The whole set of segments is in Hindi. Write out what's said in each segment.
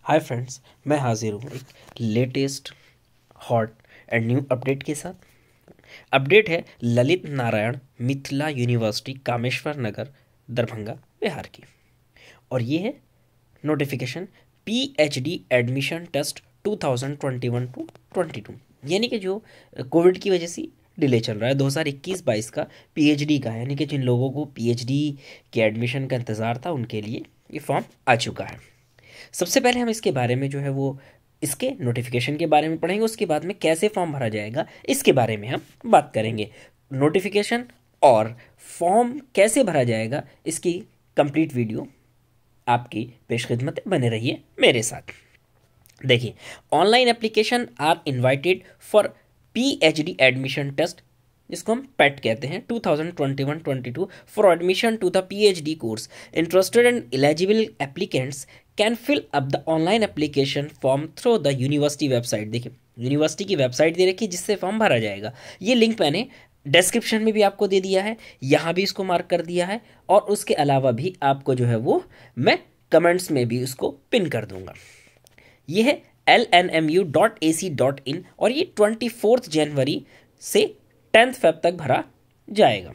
हाय फ्रेंड्स, मैं हाजिर हूँ एक latest hot and new update के साथ। अपडेट है ललित नारायण मिथिला यूनिवर्सिटी कामेश्वर नगर दरभंगा बिहार की, और ये है notification PhD admission test 2021 to 22, यानी कि जो कोविड की वजह से डिले चल रहा है 2021-22 का पीएचडी का, यानी कि जिन लोगों को पीएचडी के एडमिशन का इंतज़ार था उनके लिए ये फॉर्म आ चुका है। सबसे पहले हम इसके बारे में जो है वो इसके नोटिफिकेशन के बारे में पढ़ेंगे, उसके बाद में कैसे फॉर्म भरा जाएगा इसके बारे में हम बात करेंगे। नोटिफिकेशन और फॉर्म कैसे भरा जाएगा इसकी कंप्लीट वीडियो आपकी पेशखिदमत बने रहिए मेरे साथ। देखिए, online application are invited for PhD admission test, जिसको हम पेट कहते हैं, 2021-22 for admission to the PhD course. Interested and eligible applicants can fill up the online application form through the university website. देखिए, यूनिवर्सिटी की वेबसाइट दे रखी है जिससे फॉर्म भरा जाएगा। ये लिंक मैंने डिस्क्रिप्शन में भी आपको दे दिया है, यहाँ भी इसको मार्क कर दिया है, और उसके अलावा भी आपको जो है वो मैं कमेंट्स में भी उसको पिन कर दूंगा। ये है lnmu.ac.in और ये 24 जनवरी से 10 फेब तक भरा जाएगा।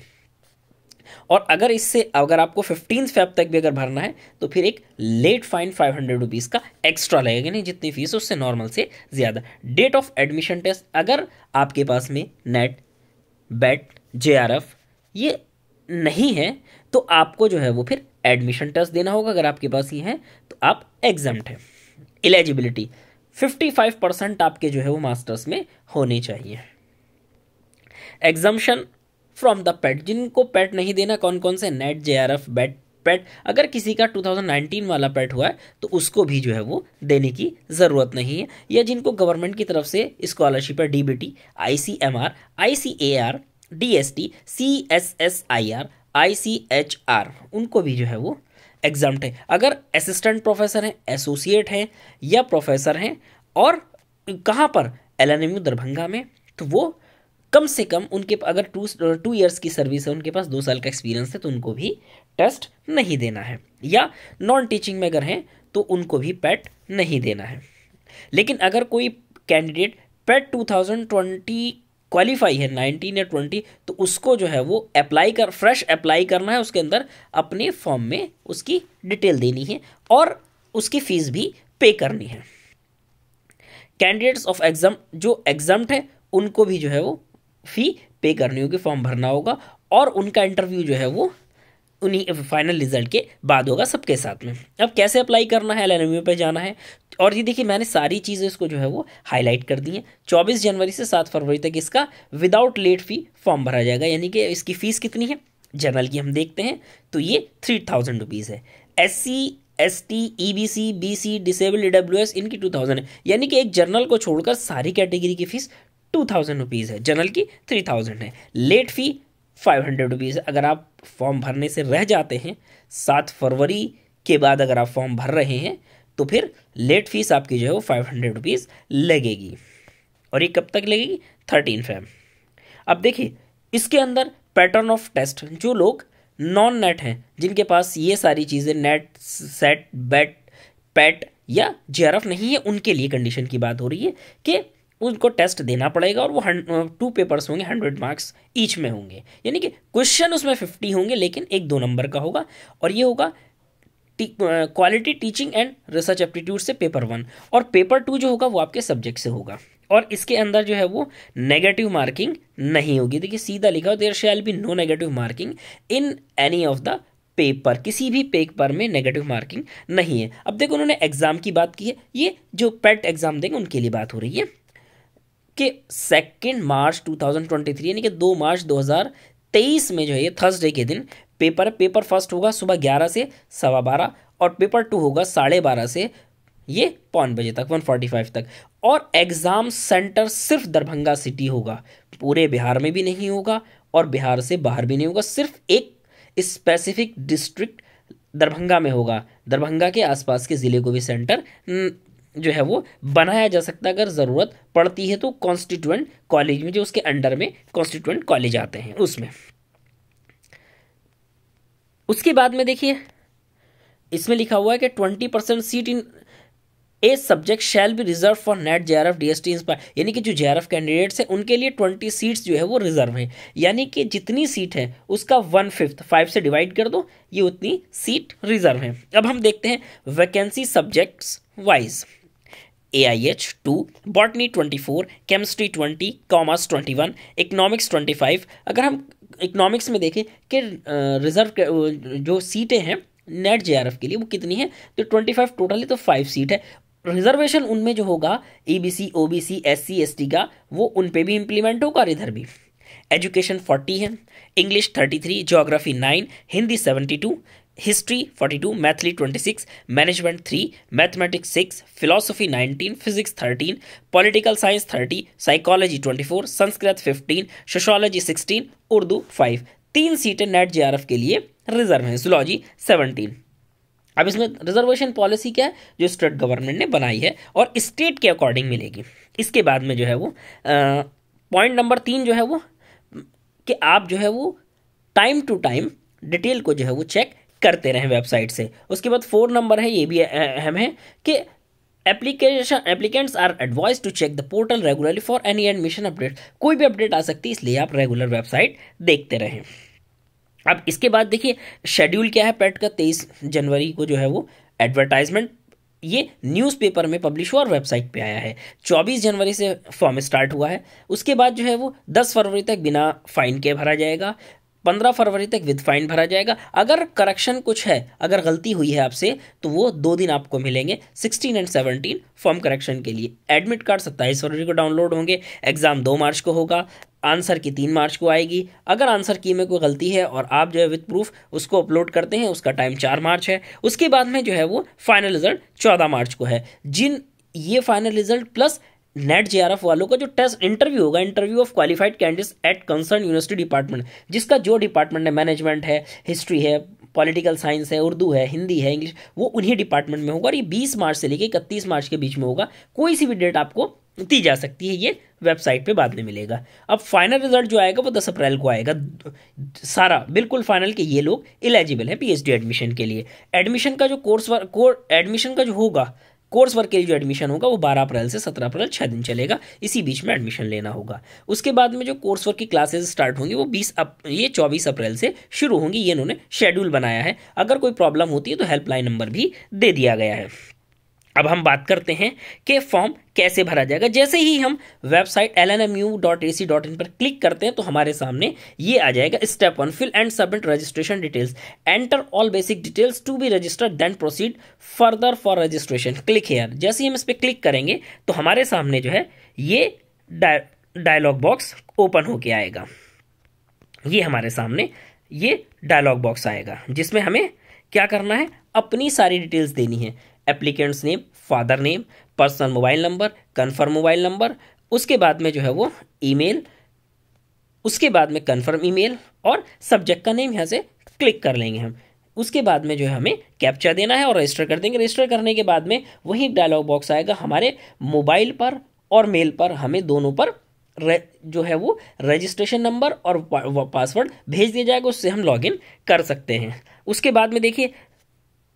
और अगर आपको 15 फेब तक भी अगर भरना है तो फिर एक लेट फाइन 500 रुपीज़ का एक्स्ट्रा लगेगा, नहीं जितनी फीस उससे नॉर्मल से ज़्यादा। डेट ऑफ एडमिशन टेस्ट, अगर आपके पास में नेट बेट जेआरएफ ये नहीं है तो आपको जो है वो फिर एडमिशन टेस्ट देना होगा। अगर आपके पास ये है तो आप एग्जम्प्ट हैं। एलिजिबिलिटी 55% आपके जो है वो मास्टर्स में होने चाहिए। एग्जम्पशन फ्रॉम द पेट, जिनको पेट नहीं देना, कौन कौन से, नेट जेआरएफ बेट पेट। अगर किसी का 2019 वाला पेट हुआ है तो उसको भी जो है वो देने की ज़रूरत नहीं है, या जिनको गवर्नमेंट की तरफ से स्कॉलरशिप है, DBT, ICMR, ICAR, DST, CSSIR, ICHR, उनको भी जो है वो एग्जाम्प्ट है। अगर असिस्टेंट प्रोफेसर हैं, एसोसिएट हैं या प्रोफेसर हैं और कहाँ पर, एलएनएमयू दरभंगा में, तो वो कम से कम उनके अगर 2 ईयर्स की सर्विस है, उनके पास 2 साल का एक्सपीरियंस है, तो उनको भी टेस्ट नहीं देना है। या नॉन टीचिंग में अगर हैं तो उनको भी पेट नहीं देना है। लेकिन अगर कोई कैंडिडेट पेट 2020 क्वालिफाई है, 19 या 20, तो उसको जो है वो फ्रेश अप्लाई करना है। उसके अंदर अपने फॉर्म में उसकी डिटेल देनी है और उसकी फीस भी पे करनी है। कैंडिडेट्स ऑफ एग्जाम जो एग्जाम्प्ट है उनको भी जो है वो फी पे करनी होगी, फॉर्म भरना होगा, और उनका इंटरव्यू जो है वो उन्हीं फाइनल रिजल्ट के बाद होगा सबके साथ में। अब कैसे अप्लाई करना है, एलएनएमयू पे जाना है, और ये देखिए मैंने सारी चीज़ें इसको जो है वो हाईलाइट कर दी हैं। 24 जनवरी से 7 फरवरी तक इसका विदाउट लेट फी फॉर्म भरा जाएगा, यानी कि इसकी फ़ीस कितनी है जनरल की हम देखते हैं तो ये 3000 रुपीज़ है। SC ST EBC BC disable EWS इनकी 2000 है, यानी कि एक जनरल को छोड़कर सारी कैटेगरी की फीस 2000 रुपीज़ है, जनरल की 3000 है। लेट फी 500 रुपीज़ है। अगर आप फॉर्म भरने से रह जाते हैं 7 फरवरी के बाद अगर आप फॉर्म भर रहे हैं तो फिर लेट फीस आपकी जो है वो 500 रुपीज़ लगेगी, और ये कब तक लगेगी, 13 फेब। अब देखिए इसके अंदर पैटर्न ऑफ टेस्ट, जो लोग नॉन नेट हैं, जिनके पास ये सारी चीज़ें नेट सेट बेट पैट या जेआरएफ नहीं है, उनके लिए कंडीशन की बात हो रही है कि उनको टेस्ट देना पड़ेगा, और वो 2 पेपर्स होंगे, 100 मार्क्स ईच में होंगे, यानी कि क्वेश्चन उसमें 50 होंगे लेकिन 1-2 नंबर का होगा। और ये होगा quality teaching and research aptitude से पेपर 1, और पेपर 2 जो होगा वो आपके सब्जेक्ट से होगा। और इसके अंदर जो है वो नेगेटिव मार्किंग नहीं होगी। देखिए सीधा लिखा हो, there shall be no negative marking in any of the paper, किसी भी पेपर में नेगेटिव मार्किंग नहीं है। अब देखो उन्होंने एग्जाम की बात की है, ये जो पेट एग्जाम देंगे उनके लिए बात हो रही है कि 2 मार्च 2023 यानी कि 2 मार्च 2023 में जो है ये थर्सडे के दिन पेपर फर्स्ट होगा सुबह 11 से 12:15, और पेपर 2 होगा 12:30 से ये 5 बजे तक, 1:45 तक। और एग्ज़ाम सेंटर सिर्फ दरभंगा सिटी होगा, पूरे बिहार में भी नहीं होगा और बिहार से बाहर भी नहीं होगा, सिर्फ एक स्पेसिफिक डिस्ट्रिक्ट दरभंगा में होगा। दरभंगा के आसपास के ज़िले को भी सेंटर जो है वो बनाया जा सकता है, अगर ज़रूरत पड़ती है तो कॉन्स्टिट्यूएंट कॉलेज में, जो उसके अंडर में कॉन्स्टिट्यूएंट कॉलेज आते हैं उसमें। उसके बाद में देखिए इसमें लिखा हुआ है कि 20% seat in a subject shall be reserve for net JRF DST inspire, यानी कि जो JRF कैंडिडेट्स हैं उनके लिए 20 सीट्स जो है वो रिजर्व है, यानी कि जितनी सीट है उसका 1/5 5 से डिवाइड कर दो, ये उतनी सीट रिजर्व है। अब हम देखते हैं vacancy subjects wise. AIH 2, botany 24, chemistry 20, commerce 21, economics 25। अगर हम इकोनॉमिक्स में देखें कि रिजर्व जो सीटें हैं नेट JRF के लिए वो कितनी है, तो 25 टोटल है, तो 5 सीट है। रिजर्वेशन उनमें जो होगा EBC OBC SC ST का, वो उन पे भी इम्प्लीमेंट होगा और इधर भी। एजुकेशन 40 है, English 33, geography 9, Hindi 72, history 42, Maithili 26, management 3, mathematics 6, philosophy 19, physics 13, political science 30, psychology 24, Sanskrit 15, sociology 16, Urdu 5। 3 सीटें नेट JRF के लिए रिजर्व हैं, जूलॉजी 17। अब इसमें रिजर्वेशन पॉलिसी क्या है, जो स्टेट गवर्नमेंट ने बनाई है और स्टेट के अकॉर्डिंग मिलेगी। इसके बाद में जो है वो पॉइंट नंबर 3 जो है वो कि आप जो है वो टाइम टू टाइम डिटेल को जो है वो चेक करते रहें वेबसाइट से। उसके बाद 4 नंबर है, ये भी अहम है कि applicants are advise to check the portal regularly for any admission update. कोई भी अपडेट आ सकती है, इसलिए आप रेगुलर वेबसाइट देखते रहें। अब इसके बाद देखिए शेड्यूल क्या है पेट का। 23 जनवरी को जो है वो एडवर्टाइजमेंट ये न्यूज़पेपर में पब्लिश हुआ और वेबसाइट पे आया है। 24 जनवरी से फॉर्म स्टार्ट हुआ है। उसके बाद जो है वो 10 फरवरी तक बिना फाइन के भरा जाएगा, 15 फरवरी तक विद फाइन भरा जाएगा। अगर करेक्शन कुछ है, अगर गलती हुई है आपसे, तो वो 2 दिन आपको मिलेंगे 16 और 17 फॉर्म करेक्शन के लिए। एडमिट कार्ड 27 फरवरी को डाउनलोड होंगे। एग्जाम 2 मार्च को होगा। आंसर की 3 मार्च को आएगी। अगर आंसर की में कोई गलती है और आप जो है विद प्रूफ उसको अपलोड करते हैं, उसका टाइम 4 मार्च है। उसके बाद में जो है वो फाइनल रिजल्ट 14 मार्च को है। जिन ये final result plus NET JRF वालों का जो टेस्ट इंटरव्यू होगा, interview of qualified candidates at concern university department, जिसका जो डिपार्टमेंट है, मैनेजमेंट है, हिस्ट्री है, पॉलिटिकल साइंस है, उर्दू है, हिंदी है, इंग्लिश, वो उन्हीं डिपार्टमेंट में होगा और ये 20 मार्च से लेकर 31 मार्च के बीच में होगा। कोई सी भी डेट आपको दी जा सकती है, ये वेबसाइट पे बाद में मिलेगा। अब फाइनल रिजल्ट जो आएगा वो 10 अप्रैल को आएगा। सारा बिल्कुल फाइनल के ये लोग इलिजिबल है PhD एडमिशन के लिए। एडमिशन का जो एडमिशन का जो होगा कोर्स वर्क के लिए जो एडमिशन होगा वो 12 अप्रैल से 17 अप्रैल 6 दिन चलेगा। इसी बीच में एडमिशन लेना होगा। उसके बाद में जो कोर्स वर्क की क्लासेस स्टार्ट होंगी वो 24 अप्रैल से शुरू होंगी। ये इन्होंने शेड्यूल बनाया है। अगर कोई प्रॉब्लम होती है तो हेल्पलाइन नंबर भी दे दिया गया है। अब हम बात करते हैं कि फॉर्म कैसे भरा जाएगा। जैसे ही हम वेबसाइट lnmu.ac.in पर क्लिक करते हैं तो हमारे सामने ये आ जाएगा। Step 1, fill and submit registration details, enter all basic details to be registered, then proceed further for registration, click here. जैसे ही हम इस पर क्लिक करेंगे तो हमारे सामने जो है ये डायलॉग बॉक्स ओपन होके आएगा। ये हमारे सामने ये डायलॉग बॉक्स आएगा जिसमें हमें क्या करना है, अपनी सारी डिटेल्स देनी है। Applicants name, father name, personal mobile number, confirm mobile number, उसके बाद में जो है वो ईमेल, उसके बाद में कन्फर्म ईमेल और सब्जेक्ट का नेम यहाँ से क्लिक कर लेंगे हम। उसके बाद में जो है हमें कैप्चा देना है और रजिस्टर कर देंगे। रजिस्टर करने के बाद में वही डायलॉग बॉक्स आएगा। हमारे मोबाइल पर और मेल पर हमें दोनों पर जो है वो रजिस्ट्रेशन नंबर और पासवर्ड भेज दिया जाएगा, उससे हम लॉगिन कर सकते हैं। उसके बाद में देखिए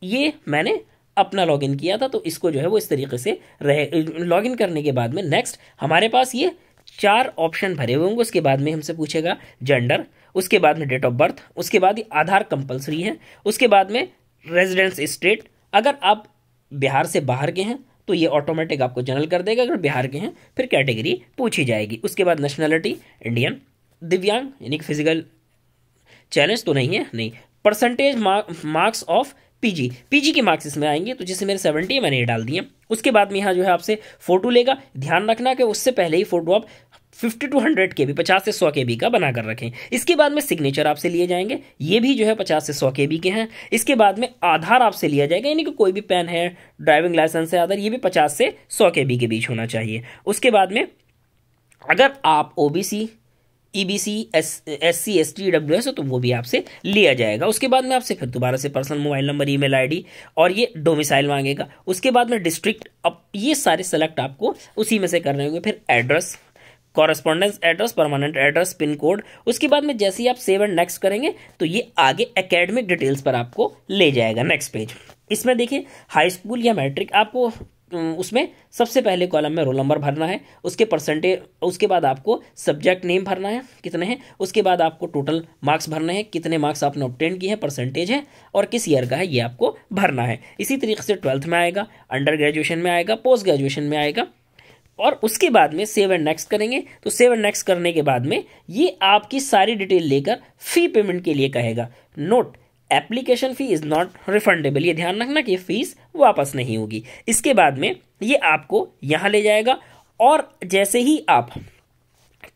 ये मैंने अपना लॉगिन किया था तो इसको जो है वो इस तरीके से लॉगिन करने के बाद में नेक्स्ट हमारे पास ये 4 ऑप्शन भरे हुए होंगे। उसके बाद में हमसे पूछेगा जेंडर, उसके बाद में डेट ऑफ बर्थ, उसके बाद ये आधार कंपलसरी है, उसके बाद में रेजिडेंस स्टेट। अगर आप बिहार से बाहर के हैं तो ये ऑटोमेटिक आपको जनरल कर देगा। अगर बिहार के हैं फिर कैटेगरी पूछी जाएगी। उसके बाद नेशनलिटी इंडियन, दिव्यांग यानी कि फिजिकल चैलेंज तो नहीं है, नहीं। परसेंटेज मार्क्स ऑफ पीजी के मार्क्स इसमें आएंगे, तो जैसे मेरे 70 है मैंने ये डाल दिए। उसके बाद में यहाँ जो है आपसे फोटो लेगा। ध्यान रखना कि उससे पहले ही फोटो आप 50 to 100 KB 50 से 100 KB का बना कर रखें। इसके बाद में सिग्नेचर आपसे लिए जाएंगे, ये भी जो है 50 से 100 KB के हैं। इसके बाद में आधार आपसे लिया जाएगा, यानी कि कोई भी पेन है, ड्राइविंग लाइसेंस है, आधार, ये भी 50 से 100 KB के बीच होना चाहिए। उसके बाद में अगर आप OBC EBC SC ST EWS हो तो वो भी आपसे लिया जाएगा। उसके बाद में आपसे फिर दोबारा से personal mobile number, email ID और ये डोमिसाइल मांगेगा। उसके बाद में डिस्ट्रिक्ट, अब ये सारे सेलेक्ट आपको उसी में से करने होंगे। फिर address, correspondence address, permanent address, pin code. उसके बाद में जैसे ही आप सेव एंड नेक्स्ट करेंगे तो ये आगे एकेडमिक डिटेल्स पर आपको ले जाएगा, नेक्स्ट पेज। इसमें देखिए हाई स्कूल या मैट्रिक आपको उसमें सबसे पहले कॉलम में रोल नंबर भरना है, उसके परसेंटेज, उसके बाद आपको सब्जेक्ट नेम भरना है कितने हैं, उसके बाद आपको टोटल मार्क्स भरने हैं, कितने मार्क्स आपने ऑब्टेन किए हैं, परसेंटेज है और किस ईयर का है ये आपको भरना है। इसी तरीके से 12th में आएगा, अंडर ग्रेजुएशन में आएगा, पोस्ट ग्रेजुएशन में आएगा और उसके बाद में सेव एंड नेक्स्ट करेंगे। तो सेव एंड नेक्स्ट करने के बाद में ये आपकी सारी डिटेल लेकर फी पेमेंट के लिए कहेगा। Note, application fee is not refundable, ये ध्यान रखना कि फीस वापस नहीं होगी। इसके बाद में ये आपको यहाँ ले जाएगा और जैसे ही आप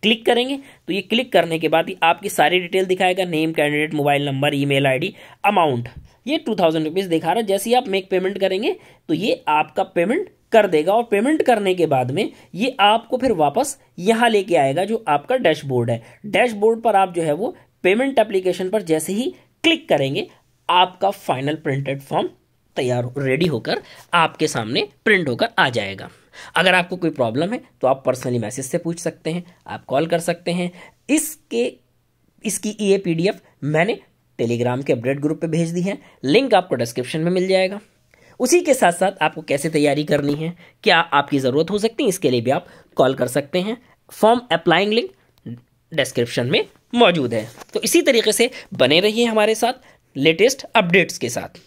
क्लिक करेंगे तो ये क्लिक करने के बाद ही आपकी सारी डिटेल दिखाएगा, name, candidate, mobile number, email ID, amount. ये 2000 रुपीज़ दिखा रहा है। जैसे ही आप मेक पेमेंट करेंगे तो ये आपका पेमेंट कर देगा और पेमेंट करने के बाद में ये आपको फिर वापस यहाँ लेके आएगा जो आपका डैशबोर्ड है। डैशबोर्ड पर आप जो है वो पेमेंट एप्लीकेशन पर जैसे ही क्लिक करेंगे आपका फाइनल प्रिंटेड फॉर्म तैयार रेडी होकर आपके सामने प्रिंट होकर आ जाएगा। अगर आपको कोई प्रॉब्लम है तो आप पर्सनली मैसेज से पूछ सकते हैं, आप कॉल कर सकते हैं। इसकी ये PDF मैंने टेलीग्राम के अपडेट ग्रुप पे भेज दी है, लिंक आपको डिस्क्रिप्शन में मिल जाएगा। उसी के साथ साथ आपको कैसे तैयारी करनी है, क्या आपकी ज़रूरत हो सकती है, इसके लिए भी आप कॉल कर सकते हैं। फॉर्म अप्लाइंग लिंक डिस्क्रिप्शन में मौजूद है। तो इसी तरीके से बने रहिए हमारे साथ लेटेस्ट अपडेट्स के साथ।